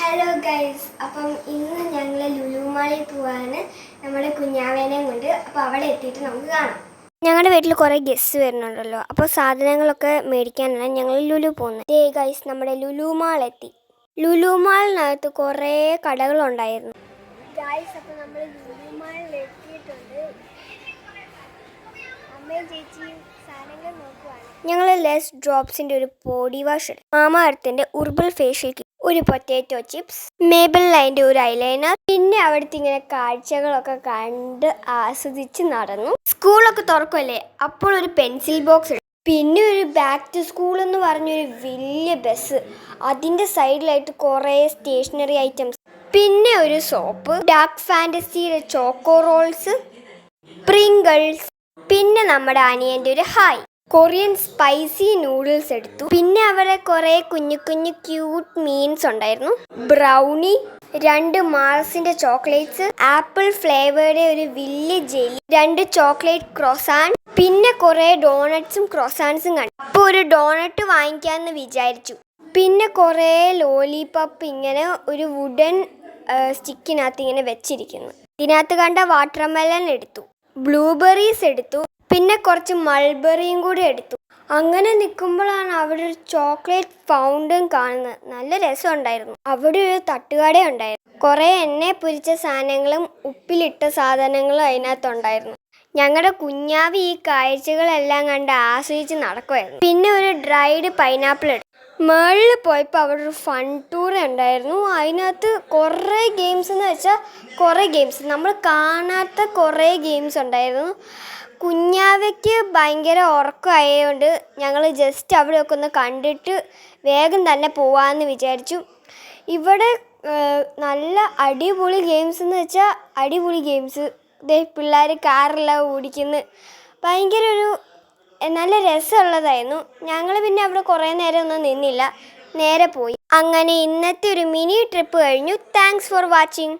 Hello guys, അപ്പം ഇന്ന് ഞങ്ങൾ ലുലു മാളിൽ പോവാണ് നമ്മുടെ കുഞ്ഞാവേനെയും കൊണ്ട്. അപ്പോൾ അവിടെ എത്തിയിട്ട് നമുക്ക് കാണാം. ഞങ്ങളുടെ വീട്ടിൽ കുറേ ഗസ്റ്റ് വരുന്നുണ്ടല്ലോ, അപ്പോൾ സാധനങ്ങളൊക്കെ മേടിക്കാനാണ് ഞങ്ങൾ ലുലു പോകുന്നത്. ഗൈസ്, നമ്മുടെ ലുലു മാൾ എത്തി. ലുലു മാളിനകത്ത് കുറേ കടകളുണ്ടായിരുന്നു ഗൈസ്. അപ്പോൾ നമ്മൾ ലുലു മാളിൽ എത്തിയിട്ടുണ്ട്. അമ്മയും ചേച്ചിയും സാധനങ്ങൾ നോക്കുവാണ്. ഞങ്ങൾ ലെസ് ഡ്രോപ്സിൻ്റെ ഒരു ബോഡി വാഷ്, മാമാ എർത്തിൻ്റെ ഉർബൽ ഫേഷ്യൽ കിറ്റ്, ഒരു പൊറ്റാറ്റോ ചിപ്സ്, മേബിൾ ലൈൻ്റെ ഒരു ഐലൈനർ, പിന്നെ അവിടുത്തെ ഇങ്ങനെ കാഴ്ചകളൊക്കെ കണ്ട് ആസ്വദിച്ച് നടന്നു. സ്കൂളൊക്കെ തുറക്കുമല്ലേ, അപ്പോൾ ഒരു പെൻസിൽ ബോക്സ്, പിന്നെ ഒരു ബാക്ക് ടു സ്കൂൾ എന്ന് പറഞ്ഞൊരു വലിയ ബസ്, അതിൻ്റെ സൈഡിലായിട്ട് കുറേ സ്റ്റേഷനറി ഐറ്റംസ്, പിന്നെ ഒരു സോപ്പ്, ഡാർക്ക് ഫാൻറ്റസിയുടെ ചോക്കോ റോൾസ്, പ്രിങ്കിൾസ്, പിന്നെ നമ്മുടെ അനിയൻ്റെ ഒരു ഹായ്, കൊറിയൻ സ്പൈസി നൂഡിൽസ് എടുത്തു. പിന്നെ അവിടെ കുറേ കുഞ്ഞു കുഞ്ഞു ക്യൂട്ട് മീൻസ് ഉണ്ടായിരുന്നു, ബ്രൗണി, 2 മാർസിന്റെ ചോക്ലേറ്റ്സ്, ആപ്പിൾ ഫ്ലേവേർഡ് ഒരു വലിയ ജെല്ലി, 2 ചോക്ലേറ്റ് ക്രോസാൻ, പിന്നെ കുറേ ഡോണറ്റ്സും ക്രോസാൻസും കണ്ടു. അപ്പോൾ ഒരു ഡോണറ്റ് വാങ്ങിക്കാമെന്ന് വിചാരിച്ചു. പിന്നെ കുറേ ലോലിപോപ്പ് ഇങ്ങനെ ഒരു വുഡൻ സ്റ്റിക്കിനകത്ത് ഇങ്ങനെ വെച്ചിരിക്കുന്നു. ഇതിനകത്ത് കണ്ട വാട്ടർമെലൺ എടുത്തു, ബ്ലൂബെറീസ് എടുത്തു, പിന്നെ കുറച്ച് മൾബറിയും കൂടി എടുത്തു. അങ്ങനെ നിൽക്കുമ്പോഴാണ് അവിടെ ഒരു ചോക്ലേറ്റ് ഫൗണ്ടൻ കാണുന്നത്. നല്ല രസമുണ്ടായിരുന്നു. അവിടെ ഒരു തട്ടുകട ഉണ്ടായിരുന്നു. കുറേ എണ്ണ പൊരിച്ച സാധനങ്ങളും ഉപ്പിലിട്ട സാധനങ്ങളും അതിനകത്തുണ്ടായിരുന്നു. ഞങ്ങളുടെ കുഞ്ഞാവി ഈ കാഴ്ചകളെല്ലാം കണ്ട് ആസ്വദിച്ച് നടക്കുമായിരുന്നു. പിന്നെ ഒരു ഡ്രൈഡ് പൈനാപ്പിൾ എടുത്തു. മേളിൽ പോയപ്പോൾ അവിടെ ഒരു ഫൺ ടൂർ ഉണ്ടായിരുന്നു. അതിനകത്ത് കുറേ ഗെയിംസ് എന്ന് വെച്ചാൽ കുറേ ഗെയിംസ്, നമ്മൾ കാണാത്ത കുറേ ഗെയിംസ് ഉണ്ടായിരുന്നു. കുഞ്ഞാവയ്ക്ക് ഭയങ്കര ഉറക്കമായതുകൊണ്ട് ഞങ്ങൾ ജസ്റ്റ് അവിടെയൊക്കെ ഒന്ന് കണ്ടിട്ട് വേഗം തന്നെ പോവാമെന്ന് വിചാരിച്ചു. ഇവിടെ നല്ല അടിപൊളി ഗെയിംസ് എന്ന് വെച്ചാൽ അടിപൊളി ഗെയിംസ്. പിള്ളേർ കാറെല്ലാം ഓടിക്കുന്നു. ഭയങ്കര ഒരു നല്ല രസമുള്ളതായിരുന്നു. ഞങ്ങൾ പിന്നെ അവിടെ കുറേ നേരം ഒന്നും നിന്നില്ല, നേരെ പോയി. അങ്ങനെ ഇന്നത്തെ ഒരു മിനി ട്രിപ്പ് കഴിഞ്ഞു. Thanks for watching.